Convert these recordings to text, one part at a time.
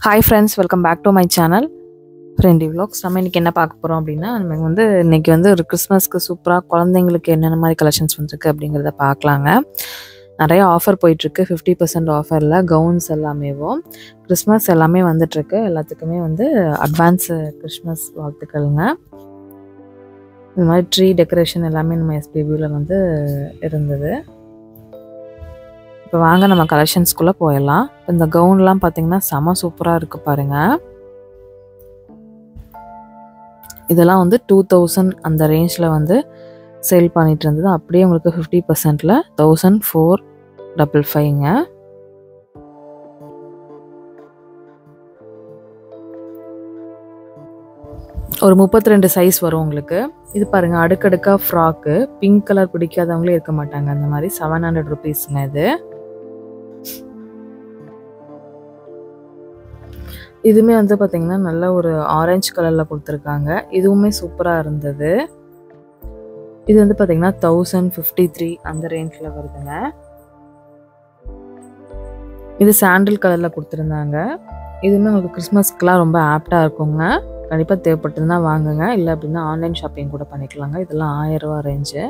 Hi friends, welcome back to my channel Friendly Vlogs. நம்ம இன்னைக்கு என்ன பார்க்க போறோம் அப்படின்னா இன்னைக்கு ஒரு கிறிஸ்மஸ்க்கு சூப்பரா குழந்தைங்களுக்கு என்னென்ன மாதிரி கலெக்ஷன்ஸ் வந்திருக்கு அப்படிங்கறத பார்க்கலாங்க. நிறைய ஆஃபர் போயிட்டு இருக்கு. 50% ஆஃபர்ல கவுன்ஸ் எல்லாமேவும் கிறிஸ்மஸ் எல்லாமே வந்துட்டு இருக்கு. எல்லாத்துக்குமே அட்வான்ஸ் கிறிஸ்மஸ் வாழ்த்துக்கள்ங்க. இந்த மாதிரி ட்ரீ டெக்கரேஷன் எல்லாமே நம்ம SPBல இருந்தது. இப்போ வாங்க நம்ம கலெக்ஷன்ஸ்குள்ள போயிடலாம். இந்த கவுன்லாம் பார்த்தீங்கன்னா செம சூப்பராக இருக்குது பாருங்க. இதெல்லாம் 2000 அந்த ரேஞ்சில் சேல் பண்ணிட்டு இருந்தது. அப்படியே உங்களுக்கு 50%ல 1455ங்க. ஒரு 32 சைஸ் வரும் உங்களுக்கு. இது பாருங்க, அடுக்கடுக்கா ஃப்ராக்கு. பிங்க் கலர் பிடிக்காதவங்களே இருக்க மாட்டாங்க. அந்த மாதிரி 700 rupeesங்க இது. இதுவுமே பார்த்தீங்கன்னா நல்ல ஒரு ஆரஞ்சு கலரில் கொடுத்துருக்காங்க. இதுவுமே சூப்பராக இருந்தது. இது பார்த்தீங்கன்னா 1053 அந்த ரேஞ்சில் வருதுங்க. இது சாண்டில் கலரில் கொடுத்துருந்தாங்க. இதுவுமே உங்களுக்கு கிறிஸ்மஸ்க்குலாம் ரொம்ப ஆப்டாக இருக்குங்க. கண்டிப்பாக தேவைப்பட்டதுன்னா வாங்குங்க. இல்லை அப்படின்னா ஆன்லைன் ஷாப்பிங் கூட பண்ணிக்கலாங்க. இதெல்லாம் 1000 ரூபா ரேஞ்சு.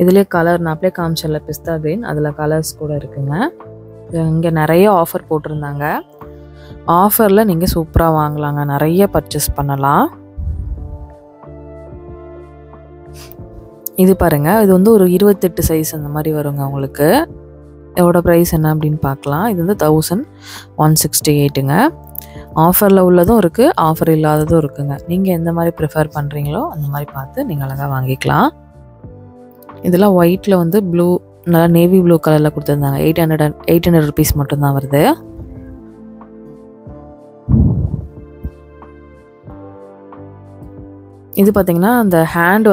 இதுலேயே கலர் நான் அப்படியே காமிச்சல பிஸ்தா கிரீன், அதில் கலர்ஸ் கூட இருக்குங்க. இங்கே நிறைய ஆஃபர் போட்டிருந்தாங்க. ஆஃபரில் நீங்கள் சூப்பராக வாங்கலாங்க. நிறைய பர்ச்சேஸ் பண்ணலாம். இது பாருங்கள், இது ஒரு 28 சைஸ் அந்த மாதிரி வருங்க உங்களுக்கு. இதோட ப்ரைஸ் என்ன அப்படின்னு பார்க்கலாம். இது 1168ங்க. ஆஃபரில் உள்ளதும் இருக்குது, ஆஃபர் இல்லாததும் இருக்குங்க. நீங்கள் எந்த மாதிரி ப்ரிஃபர் பண்ணுறீங்களோ அந்த மாதிரி பார்த்து நீங்கள் அழகாக வாங்கிக்கலாம். இதெல்லாம் ஒயிட்டில் ப்ளூ, நல்லா நேவி ப்ளூ கலரில் கொடுத்துருந்தாங்க. 800 rupees மட்டும்தான் வருது. இது பார்த்தீங்கன்னா அந்த ஹேண்ட்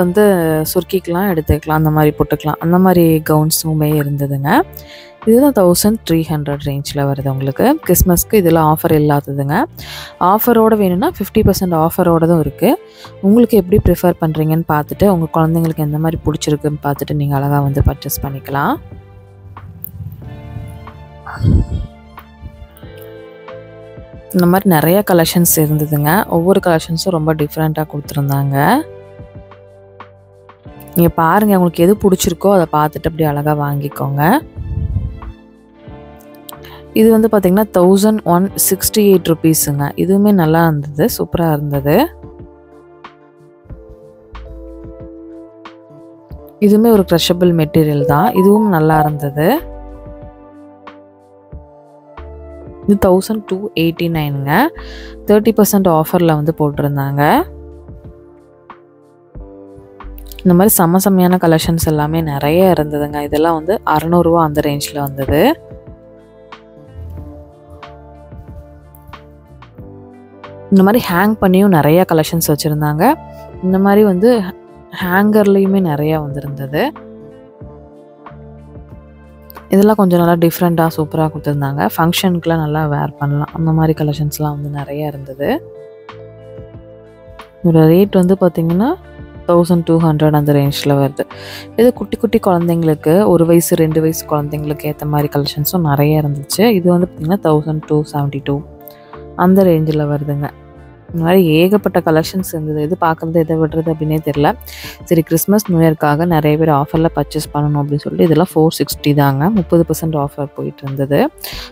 சுருக்கிக்கலாம், எடுத்துக்கலாம், அந்த மாதிரி போட்டுக்கலாம். அந்த மாதிரி கவுன்ஸுமே இருந்ததுங்க. இதுதான் 1300 ரேஞ்சில் வருது உங்களுக்கு. கிறிஸ்மஸ்க்கு இதில் ஆஃபர் இல்லாததுங்க. ஆஃபரோடு வேணும்னா 50% ஆஃபரோடதும் இருக்குது. உங்களுக்கு எப்படி ப்ரிஃபர் பண்ணுறீங்கன்னு பார்த்துட்டு, உங்கள் குழந்தைங்களுக்கு எந்த மாதிரி பிடிச்சிருக்குன்னு பார்த்துட்டு நீங்கள் அழகாக பர்ச்சேஸ் பண்ணிக்கலாம். இந்த மாதிரி நிறைய கலெக்ஷன்ஸ் இருந்ததுங்க. ஒவ்வொரு கலெக்ஷன்ஸும் ரொம்ப டிஃப்ரெண்ட்டாக கொடுத்துருந்தாங்க. நீங்கள் பாருங்கள், உங்களுக்கு எது பிடிச்சிருக்கோ அதை பார்த்துட்டு அப்படி அழகாக வாங்கிக்கோங்க. இது பார்த்தீங்கன்னா 1168 rupeesங்க. இதுவுமே நல்லா இருந்தது, சூப்பராக இருந்தது. இதுவுமே ஒரு க்ரஷபிள் மெட்டீரியல் தான். இதுவும் நல்லா இருந்தது. இது 1289ங்க. 30% ஆஃபரில் போட்டிருந்தாங்க. இந்த மாதிரி செம்மையான கலெக்ஷன்ஸ் எல்லாமே நிறைய இருந்ததுங்க. இதெல்லாம் 600 ரூபா அந்த ரேஞ்சில் வந்தது. இந்த மாதிரி ஹேங் பண்ணியும் நிறைய கலெக்ஷன்ஸ் வச்சுருந்தாங்க. இந்த மாதிரி ஹேங்கர்லேயுமே நிறையா வந்திருந்தது. இதெல்லாம் கொஞ்சம் நல்லா டிஃப்ரெண்ட்டாக சூப்பராக கொடுத்துருந்தாங்க. ஃபங்க்ஷனுக்குலாம் நல்லா வேர் பண்ணலாம். அந்த மாதிரி கலெக்ஷன்ஸ்லாம் நிறையா இருந்தது. இதோட ரேட் பார்த்திங்கன்னா 1200 அந்த ரேஞ்சில் வருது. இது குட்டி குட்டி குழந்தைங்களுக்கு, 1 வயசு 2 வயசு குழந்தைங்களுக்கு ஏற்ற மாதிரி கலெக்ஷன்ஸும் நிறைய இருந்துச்சு. இது பார்த்திங்கன்னா 1272 அந்த ரேஞ்சில் வருதுங்க. இந்த மாதிரி ஏகப்பட்ட கலெக்ஷன்ஸ் இருந்தது. எது பார்க்குறது எதை விடுறது அப்படின்னே தெரில. சரி, கிறிஸ்மஸ் நியூ இயர்க்காக நிறைய பேர் ஆஃபரில் பர்ச்சேஸ் பண்ணணும் அப்படின்னு சொல்லிட்டு இதெல்லாம் 460 தாங்க. 30% ஆஃபர் போயிட்டு இருந்தது.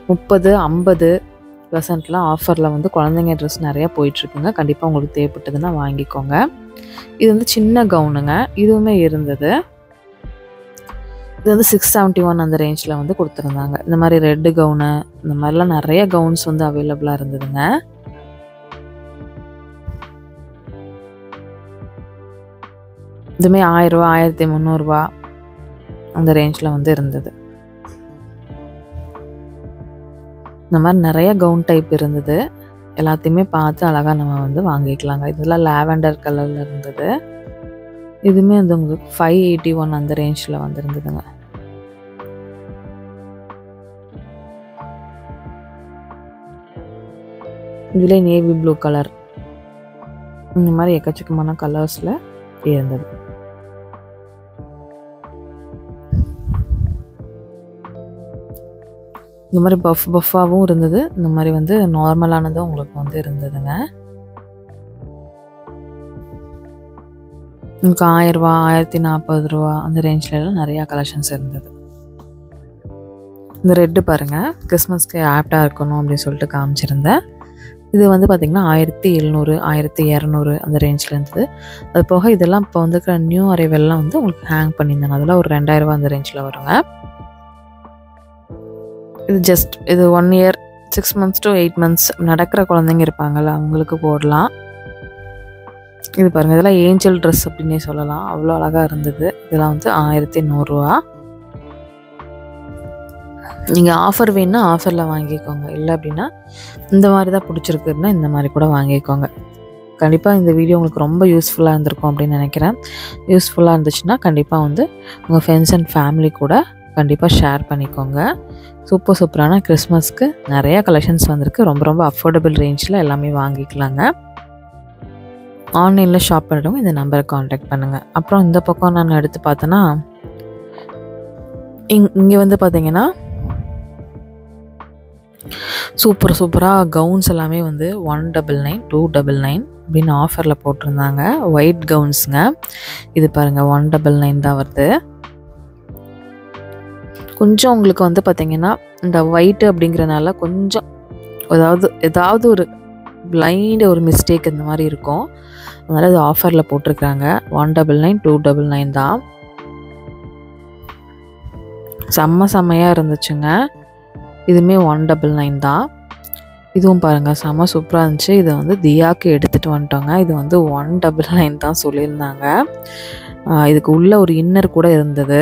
30-50%லாம் ஆஃபரில் குழந்தைங்க ட்ரெஸ் நிறையா போயிட்டுருக்குங்க. கண்டிப்பாக உங்களுக்கு தேவைப்பட்டதுன்னா வாங்கிக்கோங்க. இது சின்ன கவுனுங்க. இதுவுமே இருந்தது. இது 671 அந்த ரேஞ்சில் கொடுத்துருந்தாங்க. இந்த மாதிரி ரெட்டு கவுனு, இந்த மாதிரிலாம் நிறைய கவுன்ஸ் அவைலபிளாக இருந்ததுங்க. இதுமே 1000 ரூபா, 1300 ரூபா அந்த ரேஞ்சில் இருந்தது. இந்த மாதிரி நிறைய கவுன் டைப் இருந்தது. எல்லாத்தையுமே பார்த்து அழகாக நம்ம வாங்கிக்கலாங்க. இதெல்லாம் லாவெண்டர் கலரில் இருந்தது. இதுவுமே உங்களுக்கு 581 அந்த ரேஞ்சில் இருந்ததுங்க. இதுலேயே நேவி ப்ளூ கலர், இந்த மாதிரி எக்கச்சக்கமான கலர்ஸில் இருந்தது. இந்த மாதிரி பஃப்பாகவும் இருந்தது, இந்த மாதிரி வந்து நார்மலானதும் உங்களுக்கு வந்து இருந்ததுங்க. உங்களுக்கு ரூ. 1000 1040 அந்த ரேஞ்சிலலாம் நிறையா கலெக்ஷன்ஸ் இருந்தது. இந்த ரெட்டு பாருங்கள், கிறிஸ்மஸ்க்கு ஆப்டாக இருக்கணும் அப்படின்னு சொல்லிட்டு காமிச்சிருந்தேன். இது வந்து பார்த்திங்கன்னா 1700 1200 அந்த ரேஞ்சில் இருந்தது. அது போக இதெல்லாம் இப்போ வந்துருக்கிற நியூ அரைவெல்லாம் வந்து உங்களுக்கு ஹேங் பண்ணியிருந்தாங்க. அதெல்லாம் ஒரு 2000 அந்த ரேஞ்சில் வருங்க. இது ஜஸ்ட் இது 1 இயர் 6 months to 8 months நடக்கிற குழந்தைங்க இருப்பாங்கள்ல, அவங்களுக்கு போடலாம். இது பாருங்கள், இதெல்லாம் ஏஞ்சல் ட்ரெஸ் அப்படின்னே சொல்லலாம், அவ்வளோ அழகாக இருந்தது. இதெல்லாம் வந்து 1100 நீங்கள் ஆஃபர் வேணுன்னா ஆஃபரில் வாங்கிக்கோங்க, இல்லை அப்படின்னா இந்த மாதிரி தான் பிடிச்சிருக்குன்னா இந்த மாதிரி கூட வாங்கிக்கோங்க. கண்டிப்பாக இந்த வீடியோ உங்களுக்கு ரொம்ப யூஸ்ஃபுல்லாக இருந்திருக்கும் அப்படின்னு நினைக்கிறேன். யூஸ்ஃபுல்லாக இருந்துச்சுன்னா கண்டிப்பாக வந்து உங்கள் ஃப்ரெண்ட்ஸ் அண்ட் ஃபேமிலி கூட கண்டிப்பாக ஷேர் பண்ணிக்கோங்க. சூப்பரான கிறிஸ்மஸ்க்கு நிறையா கலெக்ஷன்ஸ் வந்திருக்கு. ரொம்ப ரொம்ப அஃபோர்டபுள் ரேஞ்சில் எல்லாமே வாங்கிக்கலாங்க. ஆன்லைனில் ஷாப் பண்ணுறவங்க இந்த நம்பரை காண்டாக்ட் பண்ணுங்கள். அப்புறம் இந்த பக்கம் நான் எடுத்து பார்த்தேன்னா இங்கே வந்து பார்த்தீங்கன்னா சூப்பராக கவுன்ஸ் எல்லாமே வந்து 199 299 அப்படின்னு ஆஃபரில் போட்டிருந்தாங்க. ஒயிட் கவுன்ஸுங்க. இது பாருங்கள் 199 தான் வருது. கொஞ்சம் உங்களுக்கு வந்து பார்த்திங்கன்னா இந்த ஒயிட்டு அப்படிங்கிறனால கொஞ்சம் ஏதாவது ஒரு பிளைண்ட் ஒரு மிஸ்டேக் இந்த மாதிரி இருக்கும். அதனால் இது ஆஃபரில் போட்டிருக்காங்க. 199 299 தான். செம்மையாக இருந்துச்சுங்க. இதுவுமே 199 தான். இதுவும் பாருங்கள் செம்ம சூப்பராக இருந்துச்சு. இதை வந்து தியாவுக்கு எடுத்துகிட்டு வந்துட்டோங்க. இது வந்து 199 தான் சொல்லியிருந்தாங்க. இதுக்கு உள்ள ஒரு இன்னர் கூட இருந்தது.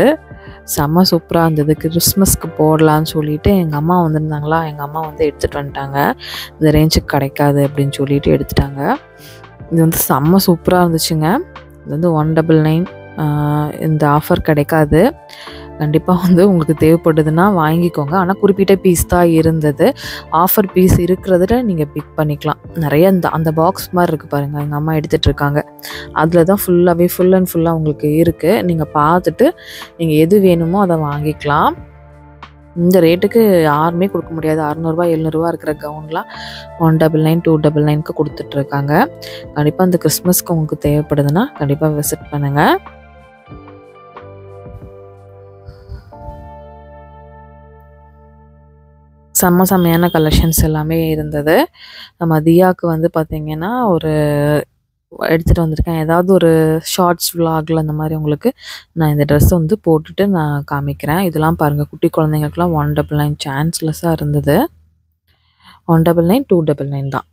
செம்ம சூப்பராக இருந்தது. கிறிஸ்மஸ்க்கு போடலான்னு சொல்லிட்டு எங்கள் அம்மா வந்திருந்தாங்களா, எங்கள் அம்மா வந்து எடுத்துகிட்டு வந்துட்டாங்க. இந்த ரேஞ்சுக்கு கிடைக்காது அப்படின்னு சொல்லிட்டு எடுத்துட்டாங்க. இது வந்து செம்ம சூப்பராக இருந்துச்சுங்க. இது வந்து 199 இந்த ஆஃபர் கிடைக்காது. கண்டிப்பாக வந்து உங்களுக்கு தேவைப்படுதுன்னா வாங்கிக்கோங்க. ஆனால் குறிப்பிட்ட பீஸ் தான் இருந்தது. ஆஃபர் பீஸ் இருக்கிறதுல நீங்கள் பிக் பண்ணிக்கலாம். நிறைய அந்த பாக்ஸ் மாதிரி இருக்குது பாருங்கள், எங்கள் அம்மா எடுத்துகிட்டு இருக்காங்க. அதில் தான் ஃபுல் அண்ட் ஃபுல்லாக உங்களுக்கு இருக்குது. நீங்கள் பார்த்துட்டு நீங்கள் எது வேணுமோ அதை வாங்கிக்கலாம். இந்த ரேட்டுக்கு யாருமே கொடுக்க முடியாது. 600 700 இருக்கிற கவுன்லாம் 199 299 கொடுத்துட்ருக்காங்க. கண்டிப்பாக இந்த கிறிஸ்மஸ்க்கு உங்களுக்கு தேவைப்படுதுன்னா கண்டிப்பாக விசிட் பண்ணுங்கள். செம்மையான கலெக்ஷன்ஸ் எல்லாமே இருந்தது. நம்ம தியாவுக்கு வந்து பார்த்திங்கன்னா ஒரு எடுத்துகிட்டு வந்திருக்கேன். ஏதாவது ஒரு ஷார்ட்ஸ் விலாகில் அந்த மாதிரி உங்களுக்கு நான் இந்த ட்ரெஸ்ஸை வந்து போட்டுட்டு நான் காமிக்கிறேன். இதெல்லாம் பாருங்கள், குட்டி குழந்தைங்களுக்குலாம் 199 சான்ஸ்லெஸ்ஸாக இருந்தது. 199 299 தான்.